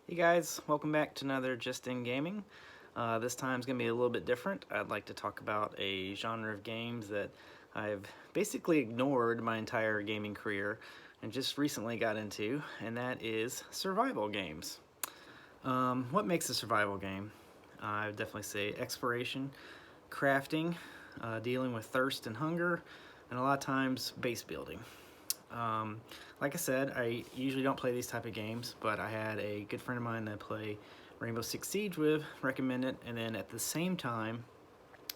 Hey guys, welcome back to another Just In Gaming. This time's going to be a little bit different. I'd like to talk about a genre of games that I've basically ignored my entire gaming career and just recently got into, and that is survival games. What makes a survival game? I would definitely say exploration, crafting, dealing with thirst and hunger, and a lot of times base building. Um, like I said, I usually don't play these type of games, but I had a good friend of mine that I play Rainbow Six Siege with recommend it, and then at the same time,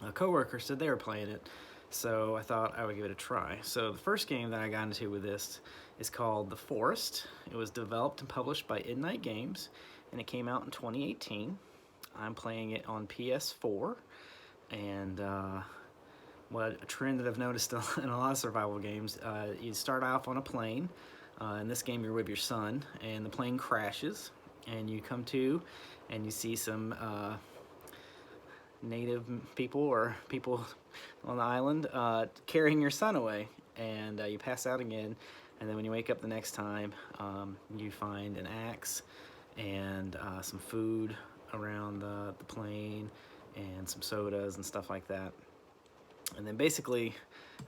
a coworker said they were playing it, so I thought I would give it a try. So the first game that I got into with this is called The Forest. It was developed and published by Midnight Games, and it came out in 2018. I'm playing it on PS4, and what a trend that I've noticed in a lot of survival games, you start off on a plane. In this game, you're with your son, and the plane crashes, and you come to, and you see some native people or people on the island carrying your son away, and you pass out again. And then when you wake up the next time, you find an axe and some food around the plane, and some sodas and stuff like that. And then basically,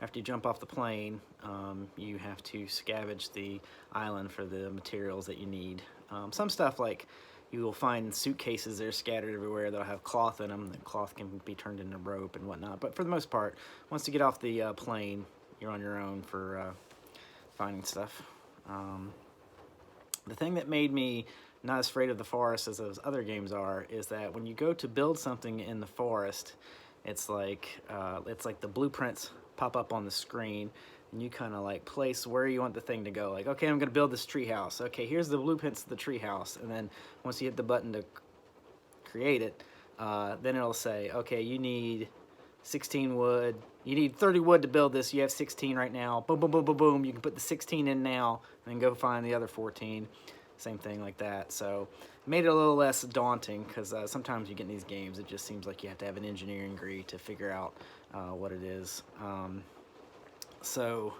after you jump off the plane, you have to scavenge the island for the materials that you need. Some stuff like you will find suitcases that are scattered everywhere that'll have cloth in them. The cloth can be turned into rope and whatnot. But for the most part, once you get off the plane, you're on your own for finding stuff. The thing that made me not as afraid of the forest as those other games are is that when you go to build something in the forest, it's like the blueprints pop up on the screen, and you kind of like place where you want the thing to go. Like, okay, I'm gonna build this tree house. Okay, here's the blueprints of the tree house, and then once you hit the button to create it, then it'll say, okay, you need 16 wood. You need 30 wood to build this. You have 16 right now. Boom, boom, boom, boom, boom. You can put the 16 in now and then go find the other 14. Same thing like that. So it made it a little less daunting because sometimes you get in these games, it just seems like you have to have an engineering degree to figure out what it is. So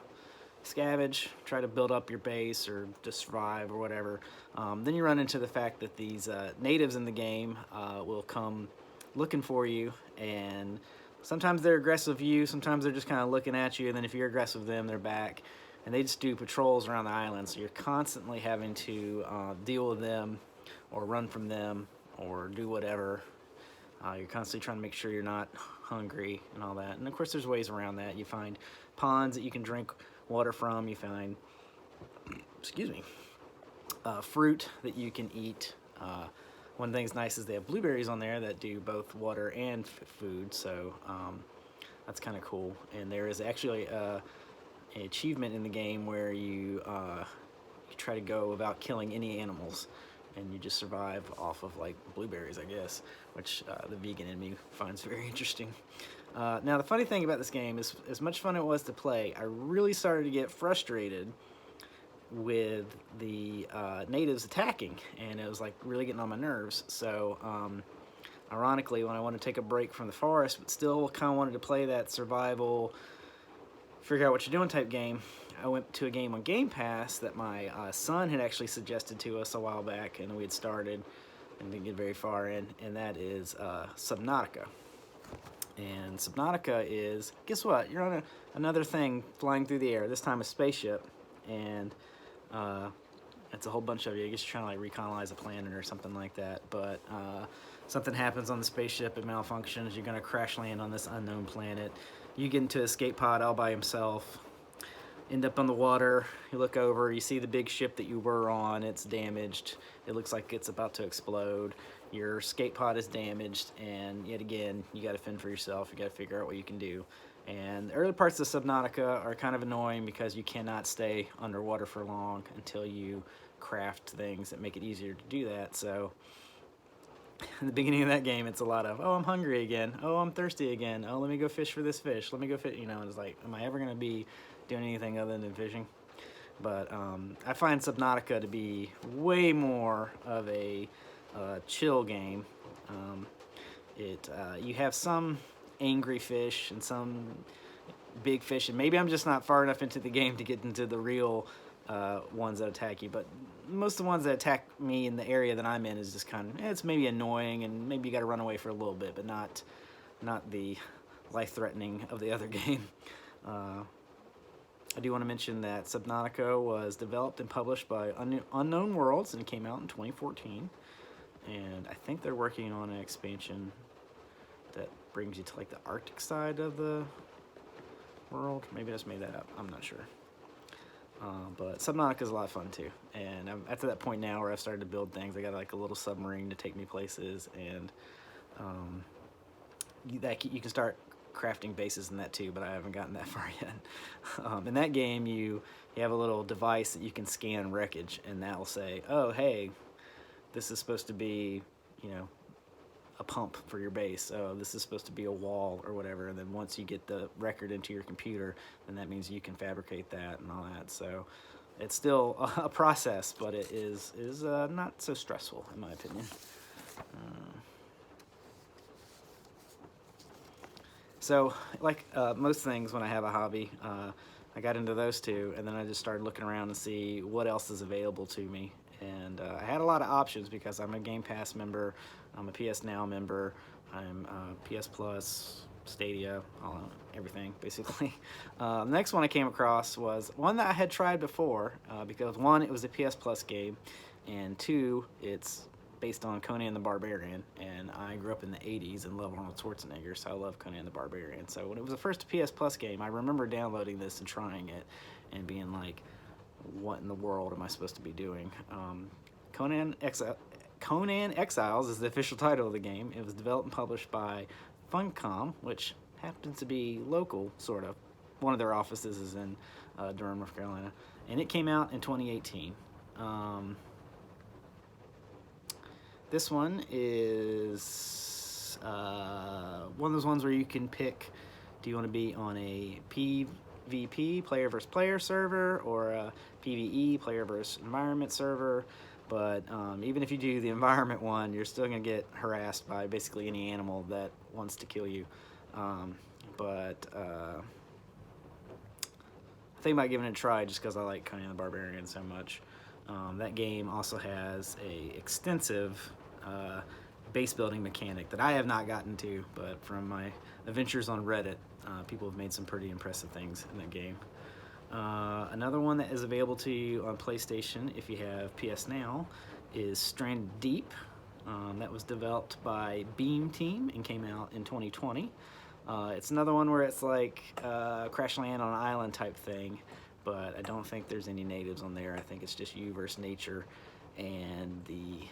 scavenge, try to build up your base or just survive or whatever. Then you run into the fact that these natives in the game will come looking for you, and sometimes they're aggressive to you, sometimes they're just kind of looking at you, and then if you're aggressive to them, they're back. And they just do patrols around the island, so you're constantly having to deal with them or run from them or do whatever. You're constantly trying to make sure you're not hungry and all that. And of course, there's ways around that. You find ponds that you can drink water from. You find, excuse me, fruit that you can eat. One thing's nice is they have blueberries on there that do both water and food, so that's kind of cool. And there is actually an achievement in the game where you try to go without killing any animals, and you just survive off of like blueberries, I guess, which the vegan in me finds very interesting. Now the funny thing about this game is, as much fun it was to play, I really started to get frustrated with the natives attacking, and it was like really getting on my nerves. So ironically, when I wanted to take a break from the forest but still kind of wanted to play that survival, figure out what you're doing type game, I went to a game on Game Pass that my son had actually suggested to us a while back, and we had started and didn't get very far in, and that is Subnautica. And Subnautica is, guess what? You're on another thing flying through the air, this time a spaceship, and it's a whole bunch of you. I guess you're trying to like recolonize a planet or something like that, but something happens on the spaceship, it malfunctions, you're gonna crash land on this unknown planet. You get into an escape pod all by himself, end up on the water, you look over, you see the big ship that you were on, it's damaged, it looks like it's about to explode, your escape pod is damaged, and yet again, you gotta fend for yourself, you gotta figure out what you can do. And the early parts of Subnautica are kind of annoying because you cannot stay underwater for long until you craft things that make it easier to do that. So in the beginning of that game, it's a lot of, oh, I'm hungry again. Oh, I'm thirsty again. Oh, let me go fish for this fish. Let me go fish. You know, and it's like, am I ever going to be doing anything other than fishing? But I find Subnautica to be way more of a chill game. You have some angry fish and some big fish, and maybe I'm just not far enough into the game to get into the real ones that attack you, but most of the ones that attack me in the area that I'm in is just kind of, it's maybe annoying, and maybe you got to run away for a little bit, but not the life-threatening of the other game. I do want to mention that Subnautica was developed and published by Unknown Worlds, and it came out in 2014. And I think they're working on an expansion that brings you to like the Arctic side of the world. Maybe I just made that up. I'm not sure. But Subnautica is a lot of fun too. And I'm at that point now where I've started to build things. I got like a little submarine to take me places, and you can start crafting bases in that too, but I haven't gotten that far yet. In that game, you have a little device that you can scan wreckage, and that will say, oh, hey, this is supposed to be, a pump for your base. Oh, this is supposed to be a wall or whatever. And then once you get the record into your computer, then that means you can fabricate that and all that. So it's still a process, but it is not so stressful, in my opinion. So, like most things when I have a hobby, I got into those two, and then I just started looking around to see what else is available to me. And I had a lot of options because I'm a Game Pass member, I'm a PS Now member, I'm PS Plus, Stadia, everything, basically. The next one I came across was one that I had tried before, because one, it was a PS Plus game, and two, it's based on Conan the Barbarian, and I grew up in the 80s and love Arnold Schwarzenegger, so I love Conan the Barbarian. So when it was the first PS Plus game, I remember downloading this and trying it and being like, what in the world am I supposed to be doing? Conan Exiles is the official title of the game. It was developed and published by Funcom, which happens to be local, sort of. One of their offices is in Durham, North Carolina, and it came out in 2018. This one is one of those ones where you can pick, do you want to be on a PvP, player versus player server, or a PvE, player versus environment server. But even if you do the environment one, you're still going to get harassed by basically any animal that wants to kill you. I think about giving it a try just because I like Conan the Barbarian so much. That game also has a extensive base building mechanic that I have not gotten to, but from my adventures on Reddit, people have made some pretty impressive things in that game. Another one that is available to you on PlayStation if you have PS Now is Stranded Deep. That was developed by Beam Team and came out in 2020. It's another one where it's like crash land on an island type thing, but I don't think there's any natives on there. I think it's just you versus nature and the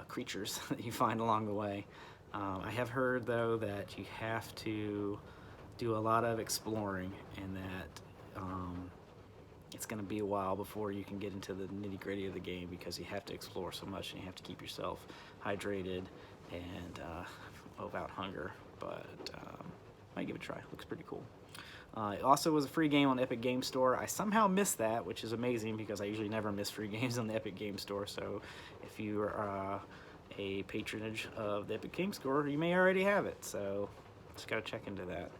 creatures that you find along the way. I have heard though that you have to do a lot of exploring, and that it's going to be a while before you can get into the nitty-gritty of the game because you have to explore so much and you have to keep yourself hydrated and without hunger. But might give it a try. Looks pretty cool. It also was a free game on the Epic Game Store. I somehow missed that, which is amazing because I usually never miss free games on the Epic Game Store. So if you are a patronage of the Epic Game Store, you may already have it. So just got to check into that.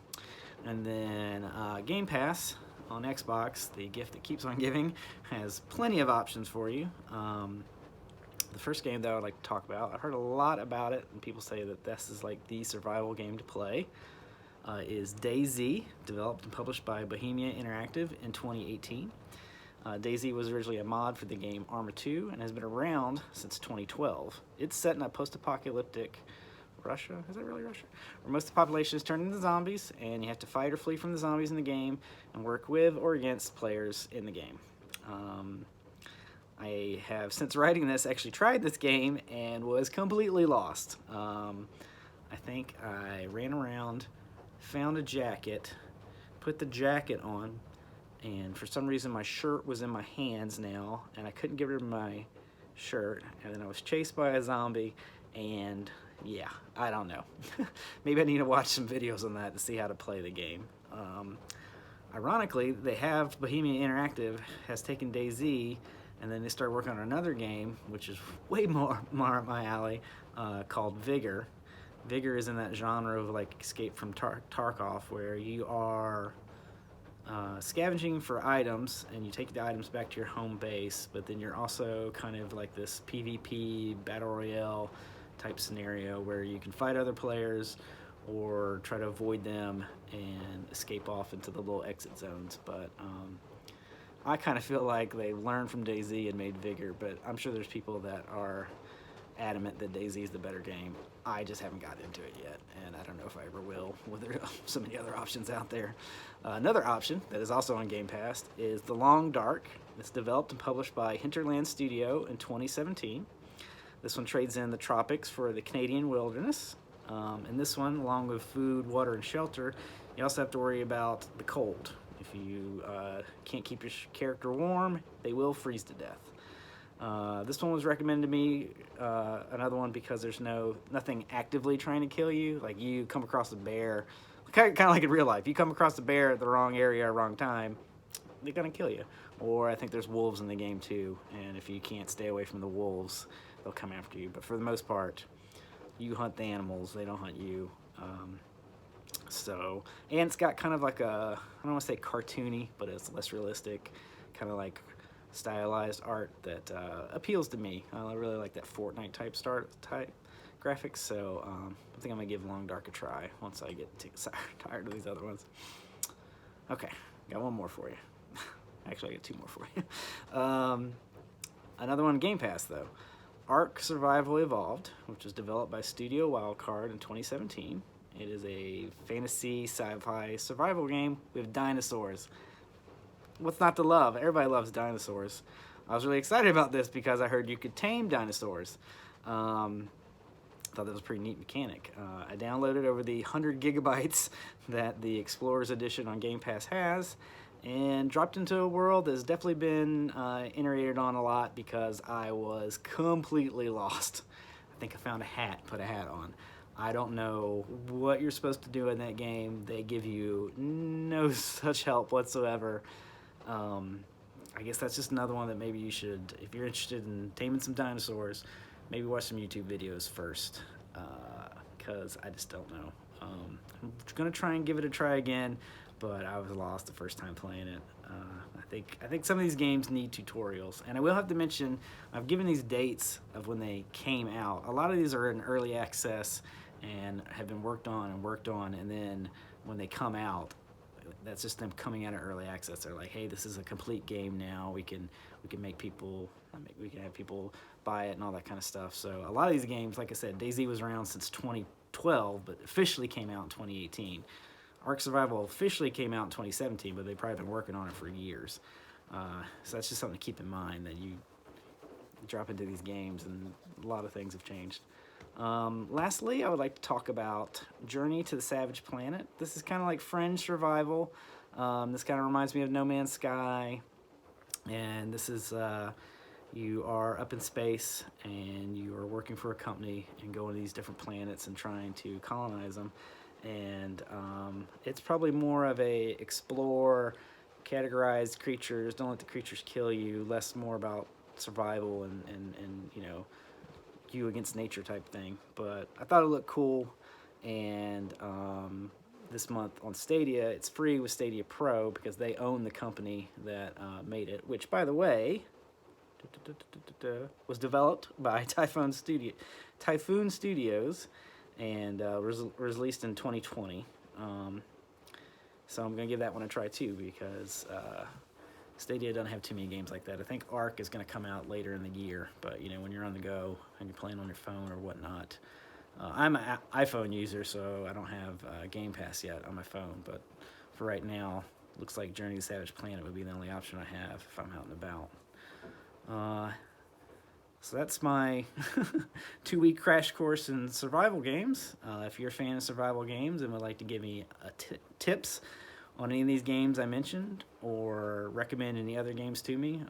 And then Game Pass on Xbox, the gift that keeps on giving, has plenty of options for you. The first game that I would like to talk about, I've heard a lot about it, and people say that this is like the survival game to play, is DayZ, developed and published by Bohemia Interactive in 2018. DayZ was originally a mod for the game Arma 2 and has been around since 2012. It's set in a post-apocalyptic Russia, is that really Russia? Where most of the population is turned into zombies, and you have to fight or flee from the zombies in the game and work with or against players in the game. I have, since writing this, actually tried this game and was completely lost. I think I ran around, found a jacket, put the jacket on, and for some reason my shirt was in my hands now, and I couldn't get rid of my shirt, and then I was chased by a zombie, and yeah, I don't know. Maybe I need to watch some videos on that to see how to play the game. Ironically, Bohemia Interactive has taken DayZ, and then they started working on another game, which is way more up my alley, called Vigor. Vigor is in that genre of like Escape from Tarkov, where you are scavenging for items, and you take the items back to your home base, but then you're also kind of like this PvP battle royale type scenario where you can fight other players or try to avoid them and escape off into the little exit zones. But I kind of feel like they learned from DayZ and made Vigor, but I'm sure there's people that are adamant that DayZ is the better game. I just haven't gotten into it yet, and I don't know if I ever will, with there are so many other options out there. Another option that is also on Game Pass is The Long Dark. It's developed and published by Hinterland Studio in 2017. This one trades in the tropics for the Canadian wilderness. And this one, along with food, water, and shelter, you also have to worry about the cold. If you can't keep your character warm, they will freeze to death. This one was recommended to me, another one because there's nothing actively trying to kill you. Like you come across a bear, kind of like in real life. You come across a bear at the wrong area or wrong time, they're gonna kill you. Or I think there's wolves in the game too, and if you can't stay away from the wolves, they'll come after you. But for the most part, you hunt the animals, they don't hunt you. And it's got kind of like a, I don't want to say cartoony, but it's less realistic, kind of like stylized art that appeals to me. I really like that Fortnite type graphics, so I think I'm gonna give Long Dark a try once I get tired of these other ones. Okay, got one more for you. Actually, I got two more for you. Another one, Game Pass though. Ark Survival Evolved, which was developed by Studio Wildcard in 2017. It is a fantasy sci-fi survival game with dinosaurs. What's not to love? Everybody loves dinosaurs. I was really excited about this because I heard you could tame dinosaurs. Thought that was a pretty neat mechanic. I downloaded over the 100 gigabytes that the Explorers Edition on Game Pass has, and dropped into a world that's definitely been iterated on a lot because I was completely lost. I think I found a hat, put a hat on. I don't know what you're supposed to do in that game. They give you no such help whatsoever. I guess that's just another one that maybe you should, if you're interested in taming some dinosaurs, maybe watch some YouTube videos first, because I just don't know. I'm gonna try and give it a try again, but I was lost the first time playing it. I think some of these games need tutorials, and I will have to mention, I've given these dates of when they came out. A lot of these are in early access and have been worked on, and then when they come out, that's just them coming out of early access. They're like, hey, this is a complete game now. We can make people, we can have people buy it and all that kind of stuff. So a lot of these games, like I said, DayZ was around since 2012, but officially came out in 2018. Ark Survival officially came out in 2017, but they've probably been working on it for years. So that's just something to keep in mind, that you drop into these games and a lot of things have changed. Lastly, I would like to talk about Journey to the Savage Planet. This is kind of like Fringe Survival. This kind of reminds me of No Man's Sky. And this is, you are up in space and you are working for a company and going to these different planets and trying to colonize them. And it's probably more of a explore, categorize creatures, don't let the creatures kill you, less more about survival and you know, you against nature type thing. But I thought it looked cool, and this month on Stadia, it's free with Stadia Pro because they own the company that made it, which, by the way, was developed by Typhoon Studios and was released in 2020. So I'm going to give that one a try too, because Stadia doesn't have too many games like that. I think Ark is going to come out later in the year, but you know, when you're on the go and you're playing on your phone or whatnot. I'm an iPhone user, so I don't have Game Pass yet on my phone, but for right now, looks like Journey to Savage Planet would be the only option I have if I'm out and about. So that's my 2-week crash course in survival games. If you're a fan of survival games and would like to give me tips on any of these games I mentioned, or recommend any other games to me.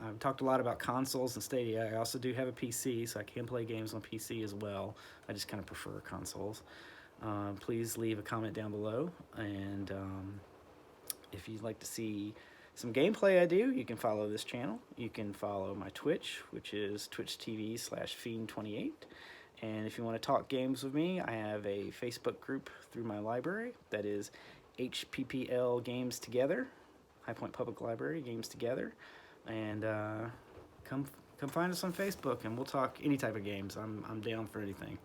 I've talked a lot about consoles and Stadia. I also do have a PC, so I can play games on PC as well. I just kind of prefer consoles. Please leave a comment down below, and if you'd like to see some gameplay I do, you can follow this channel. You can follow my Twitch, which is twitch.tv/fiend28. And if you want to talk games with me, I have a Facebook group through my library that is HPPL Games Together. High Point Public Library, Games Together, and come find us on Facebook, and we'll talk any type of games. I'm down for anything.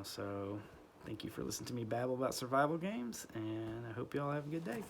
So thank you for listening to me babble about survival games, and I hope you all have a good day.